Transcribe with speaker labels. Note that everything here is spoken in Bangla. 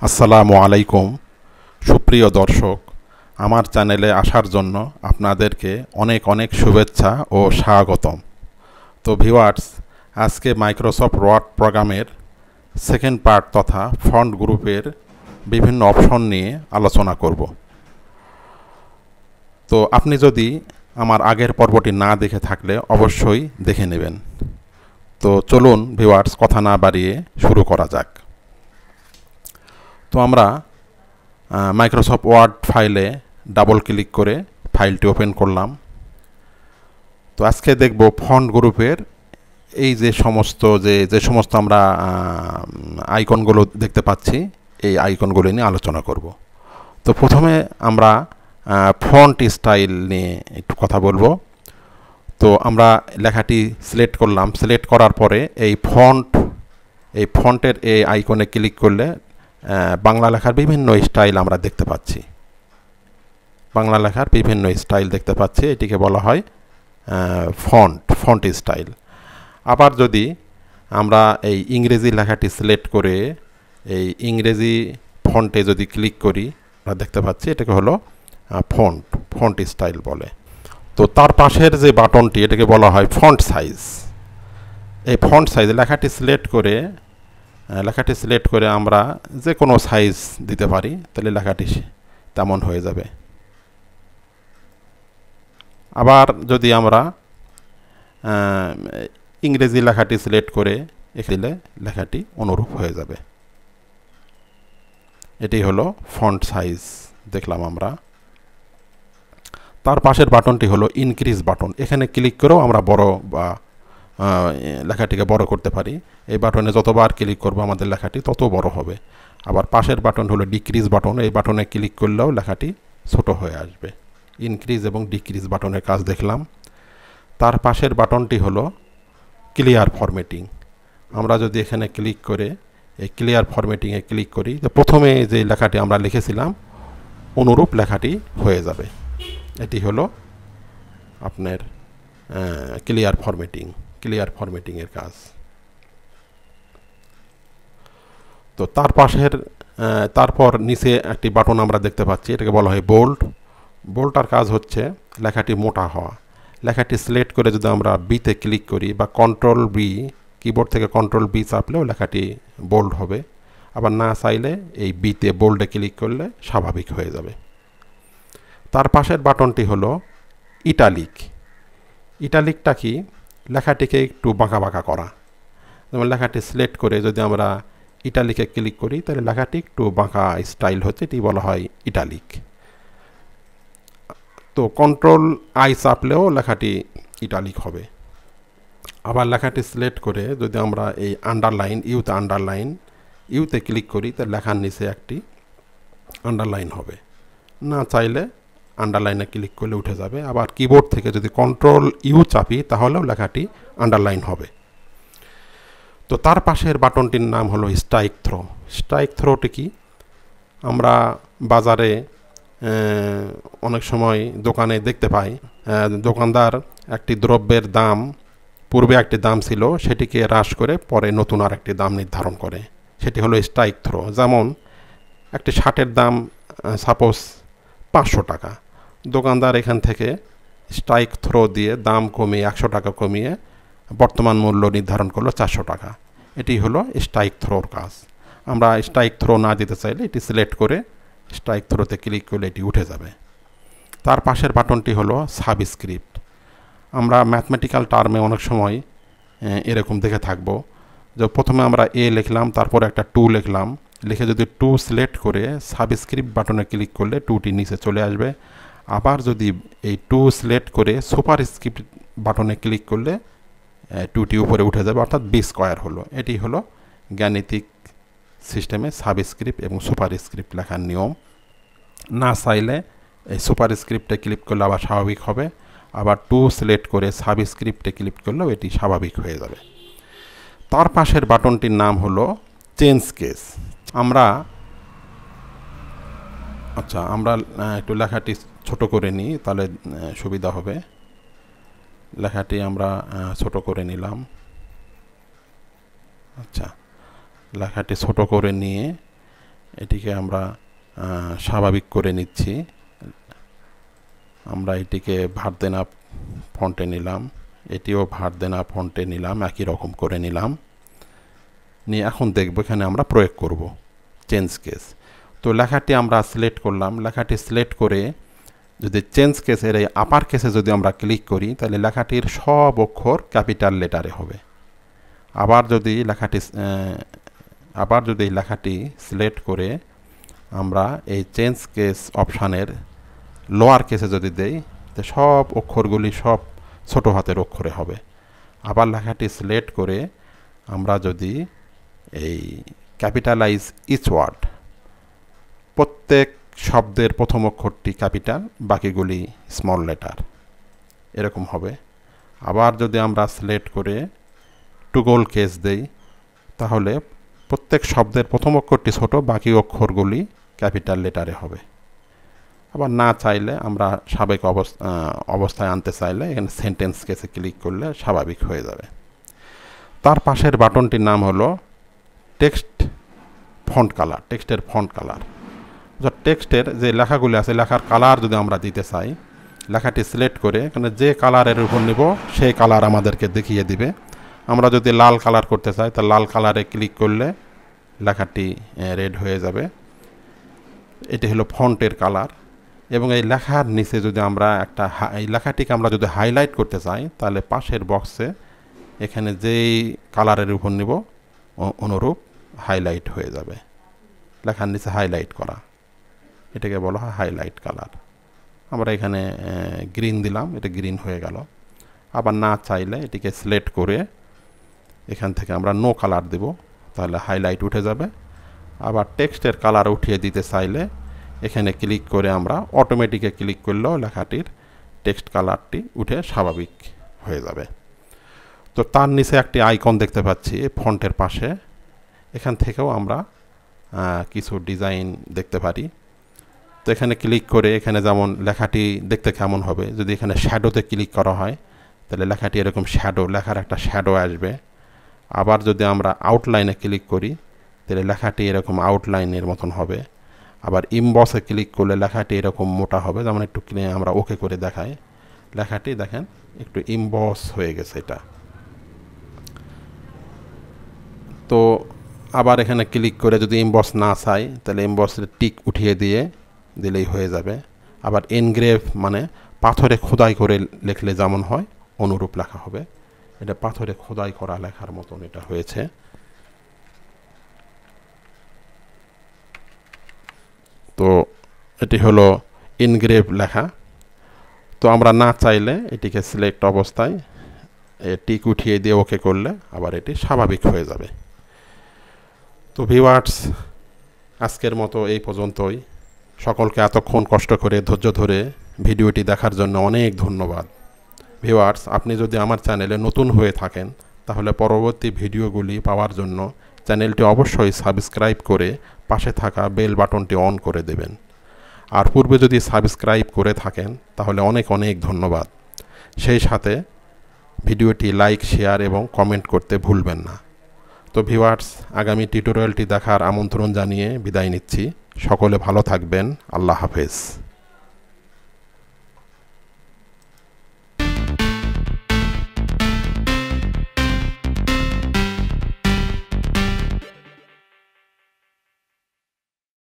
Speaker 1: আসসালামু আলাইকুম সুপ্রিয় দর্শক, আমার চ্যানেলে আসার জন্য আপনাদেরকে অনেক অনেক শুভেচ্ছা ও স্বাগতম। তো ভিউয়ার্স, আজকে মাইক্রোসফট ওয়ার্ড প্রোগ্রামের সেকেন্ড পার্ট তথা ফন্ট গ্রুপের বিভিন্ন অপশন নিয়ে আলোচনা করব। তো আপনি যদি আমার আগের পর্বটি না দেখে থাকলে অবশ্যই দেখে নেবেন। তো চলুন ভিউয়ার্স, কথা না বাড়িয়ে শুরু করা যাক। তো আমরা মাইক্রোসফট ওয়ার্ড ফাইলে ডাবল ক্লিক করে ফাইলটি ওপেন করলাম। তো আজকে দেখব ফন্ট গ্রুপের এই যে সমস্ত আমরা আইকনগুলো দেখতে পাচ্ছি, এই আইকনগুলো নিয়ে আলোচনা করব। তো প্রথমে আমরা ফন্ট স্টাইল নিয়ে একটু কথা বলবো। তো আমরা লেখাটি সিলেক্ট করলাম, সিলেক্ট করার পরে এই ফন্টের এই আইকনে ক্লিক করলে বাংলা লেখার বিভিন্ন স্টাইল আমরা দেখতে পাচ্ছি। বাংলা লেখার বিভিন্ন স্টাইল দেখতে পাচ্ছি, এটিকে বলা হয় ফন্ট স্টাইল। আবার যদি আমরা এই ইংরেজি লেখাটি সিলেক্ট করে এই ইংরেজি ফন্টে যদি ক্লিক করি, আমরা দেখতে পাচ্ছি এটাকে হলো ফন্ট স্টাইল বলে। তো তার পাশের যে বাটনটি, এটাকে বলা হয় ফন্ট সাইজ। এই ফন্ট সাইজ লেখাটি সিলেক্ট করে আমরা যে কোনো সাইজ দিতে পারি, তাহলে লেখাটি তেমন হয়ে যাবে। আবার যদি আমরা ইংরেজি লেখাটি সিলেক্ট করে দিলে লেখাটি অনুরূপ হয়ে যাবে। এটি হলো ফন্ট সাইজ দেখলাম আমরা। তার পাশের বাটনটি হলো ইনক্রিজ বাটন। এখানে ক্লিক করেও আমরা বড় বা লেখাটিকে বড় করতে পারি। এই বাটনে যতবার ক্লিক করব আমাদের লেখাটি তত বড় হবে। আবার পাশের বাটন হলো ডিক্রিজ বাটন। এই বাটনে ক্লিক করলেও লেখাটি ছোট হয়ে আসবে। ইনক্রিজ এবং ডিক্রিজ বাটনের কাজ দেখলাম। তার পাশের বাটনটি হলো ক্লিয়ার ফরম্যাটিং। আমরা যদি এখানে ক্লিক করে এই ক্লিয়ার ফরম্যাটিংয়ে ক্লিক করি, তো প্রথমে যে লেখাটি আমরা লিখেছিলাম অনুরূপ লেখাটি হয়ে যাবে। এটি হলো আপনার ক্লিয়ার ফরম্যাটিংয়ের কাজ। তো তারপর নিচে একটি বাটন আমরা দেখতে পাচ্ছি, এটাকে বলা হয় বোল্ডটার কাজ হচ্ছে লেখাটি মোটা হওয়া। লেখাটি সিলেক্ট করে যদি আমরা বিতে ক্লিক করি বা কন্ট্রোল বি, কিবোর্ড থেকে কন্ট্রোল বি চাপলেও লেখাটি বোল্ড হবে। আবার না চাইলে এই বিতে বোল্ডে ক্লিক করলে স্বাভাবিক হয়ে যাবে। তার পাশের বাটনটি হলো ইটালিকটা কি? লেখাটিকে একটু বাঁকা বাঁকা করা। যেমন লেখাটি সিলেক্ট করে যদি আমরা ইটালিকে ক্লিক করি, তাহলে লেখাটি একটু বাঁকা স্টাইল হচ্ছে, এটি বলা হয় ইটালিক। তো কন্ট্রোল আই চাপলেও লেখাটি ইটালিক হবে। আবার লেখাটি সিলেক্ট করে যদি আমরা এই ইউতে ক্লিক করি, তাহলে লেখার নিচে একটি আন্ডারলাইন হবে। না চাইলে আন্ডারলাইনে ক্লিক করলে উঠে যাবে। আবার কিবোর্ড থেকে যদি কন্ট্রোল ইউ চাপি, তাহলেও লেখাটি আন্ডারলাইন হবে। তো তার পাশের বাটনটির নাম হলো স্ট্রাইক থ্রোটি কি? আমরা বাজারে অনেক সময় দোকানে দেখতে পাই, দোকানদার একটি দ্রব্যের দাম, পূর্বে একটি দাম ছিল, সেটিকে হ্রাস করে পরে নতুন আর একটি দাম নির্ধারণ করে, সেটি হলো স্ট্রাইক থ্রো। যেমন একটি শার্টের দাম সাপোজ 500 টাকা, দোকানদার এখান থেকে স্ট্রাইক থ্রো দিয়ে দাম কমিয়ে 100 টাকা কমিয়ে বর্তমান মূল্য নির্ধারণ করলো 400 টাকা। এটি হলো স্ট্রাইক থ্রোর কাজ। আমরা স্ট্রাইক থ্রো না দিতে চাইলে এটি সিলেক্ট করে স্ট্রাইক থ্রোতে ক্লিক করলে এটি উঠে যাবে। তার পাশের বাটনটি হলো সাবস্ক্রিপ্ট। আমরা ম্যাথমেটিক্যাল টার্মে অনেক সময় এরকম দেখে থাকবো যে প্রথমে আমরা এ লিখলাম, তারপর একটা 2 লিখলাম, লিখে যদি 2 সিলেক্ট করে সাবস্ক্রিপ্ট বাটনে ক্লিক করলে 2টি নিচে চলে আসবে। আবার যদি এই 2 সিলেক্ট করে সুপারস্ক্রিপ্ট বাটনে ক্লিক করলে 2টি উপরে উঠে যাবে, অর্থাৎ বি স্কোয়ার হলো। এটি হলো গাণিতিক সিস্টেমে সাবস্ক্রিপ্ট এবং সুপারস্ক্রিপ্ট লেখার নিয়ম। না চাইলে এই সুপারস্ক্রিপ্টে ক্লিক করলে আবার স্বাভাবিক হবে। আবার 2 সিলেক্ট করে সাবস্ক্রিপ্টে ক্লিক করলেও এটি স্বাভাবিক হয়ে যাবে। তার পাশের বাটনটির নাম হলো চেঞ্জ কেস। আমরা একটু লেখাটি ছোট করে নিই, তাহলে সুবিধা হবে। লেখাটি আমরা ছোট করে নিলাম। লেখাটি ছোট করে নিয়ে এটিকে আমরা স্বাভাবিক করে নিচ্ছি। আমরা এটিকে ভার্দেনা ফন্টে নিলাম, এটিও ভার্দেনা ফন্টে নিলাম, একই রকম করে নিলাম নিয়ে এখন দেখব এখানে আমরা প্রয়োগ করব চেঞ্জ কেস। তো লেখাটি আমরা সিলেক্ট করলাম, লেখাটি সিলেক্ট করে যদি চেঞ্জ কেসের এই আপার কেসে যদি আমরা ক্লিক করি তাহলে লেখাটির সব অক্ষর ক্যাপিটাল লেটারে হবে। আবার যদি লেখাটি সিলেক্ট করে আমরা এই চেঞ্জ কেস অপশানের লোয়ার কেসে যদি দেই তো সব অক্ষরগুলি সব ছোট হাতের অক্ষরে হবে। আবার লেখাটি সিলেক্ট করে আমরা যদি এই ক্যাপিটালাইজ ইচ ওয়ার্ড, প্রত্যেক শব্দের প্রথম অক্ষরটি ক্যাপিটাল, বাকিগুলি স্মল লেটার, এরকম হবে। আবার যদি আমরা সিলেক্ট করে টুগল কেস দেই তাহলে প্রত্যেক শব্দের প্রথম অক্ষরটি ছোট, বাকি অক্ষরগুলি ক্যাপিটাল লেটারে হবে। আবার না চাইলে আমরা স্বাভাবিক অবস্থায় আনতে চাইলে এখানে সেন্টেন্স কেসে ক্লিক করলে স্বাভাবিক হয়ে যাবে। তার পাশের বাটনটির নাম হলো টেক্সট ফন্ট কালার, টেক্সটের ফন্ট কালার। টেক্সটের যে লেখাগুলি আছে লেখার কালার যদি আমরা দিতে চাই, লেখাটি সিলেক্ট করে এখানে যে কালারের উপর নিব সেই কালার আমাদেরকে দেখিয়ে দিবে। আমরা যদি লাল কালার করতে চাই তা লাল কালারে ক্লিক করলে লেখাটি রেড হয়ে যাবে। এটি হলো ফন্টের কালার। এবং এই লেখার নিচে যদি আমরা এই লেখাটিকে আমরা যদি হাইলাইট করতে চাই তাহলে পাশের বক্সে এখানে যেই কালারের উপর নিব অনুরূপ হাইলাইট হয়ে যাবে। লেখার নিচে হাইলাইট করা, এটাকে বলা হয় হাইলাইট কালার। আমরা এখানে গ্রিন দিলাম, এটা গ্রিন হয়ে গেল। আবার না চাইলে এটিকে সিলেক্ট করে এখান থেকে আমরা নো কালার দেব, তাহলে হাইলাইট উঠে যাবে। আবার টেক্সটের কালার উঠিয়ে দিতে চাইলে এখানে ক্লিক করে আমরা অটোমেটিকে ক্লিক করলেও লেখাটির টেক্সট কালারটি উঠে স্বাভাবিক হয়ে যাবে। তো তার নিচে একটি আইকন দেখতে পাচ্ছি ফন্টের পাশে, এখান থেকেও আমরা কিছু ডিজাইন দেখতে পারি। তো এখানে ক্লিক করে এখানে যেমন লেখাটি দেখতে কেমন হবে, যদি এখানে শ্যাডোতে ক্লিক করা হয় তাহলে লেখাটি এরকম লেখার একটা শ্যাডো আসবে। আবার যদি আমরা আউটলাইনে ক্লিক করি তাহলে লেখাটি এরকম আউটলাইনের মতন হবে। আবার ইমবসে ক্লিক করলে লেখাটি এরকম মোটা হবে, যেমন একটু আমরা ওকে করে দেখাই, লেখাটি দেখেন একটু ইমবস হয়ে গেছে এটা। তো আবার এখানে ক্লিক করে যদি ইমবস না চাই তাহলে ইমবসের টিক উঠিয়ে দিলেই হয়ে যাবে। আবার এনগ্রেভ মানে পাথরে খোদাই করে লিখলে যেমন হয় অনুরূপ লেখা হবে। এটা পাথরে খোদাই করা লেখার মতন এটা হয়েছে। তো এটি হলো এনগ্রেভ লেখা। তো আমরা না চাইলে এটিকে সিলেক্ট অবস্থায় টিক উঠিয়ে দিয়ে ওকে করলে আবার এটি স্বাভাবিক হয়ে যাবে। তো ভিউয়ার্স, আজকের মতো এই পর্যন্তই। সকলকে এতক্ষণ কষ্ট করে ধৈর্য ধরে ভিডিওটি দেখার জন্য অনেক ধন্যবাদ। ভিউয়ার্স, আপনি যদি আমার চ্যানেলে নতুন হয়ে থাকেন তাহলে পরবর্তী ভিডিওগুলি পাওয়ার জন্য চ্যানেলটি অবশ্যই সাবস্ক্রাইব করে পাশে থাকা বেল বাটনটি অন করে দেবেন। আর পূর্বে যদি সাবস্ক্রাইব করে থাকেন তাহলে অনেক অনেক ধন্যবাদ। সেই সাথে ভিডিওটি লাইক, শেয়ার এবং কমেন্ট করতে ভুলবেন না। তো ভিউয়ার্স, আগামী টিউটোরিয়ালটি দেখার আমন্ত্রণ জানিয়ে বিদায় নিচ্ছি। সকলে ভালো থাকবেন। আল্লাহ হাফেজ।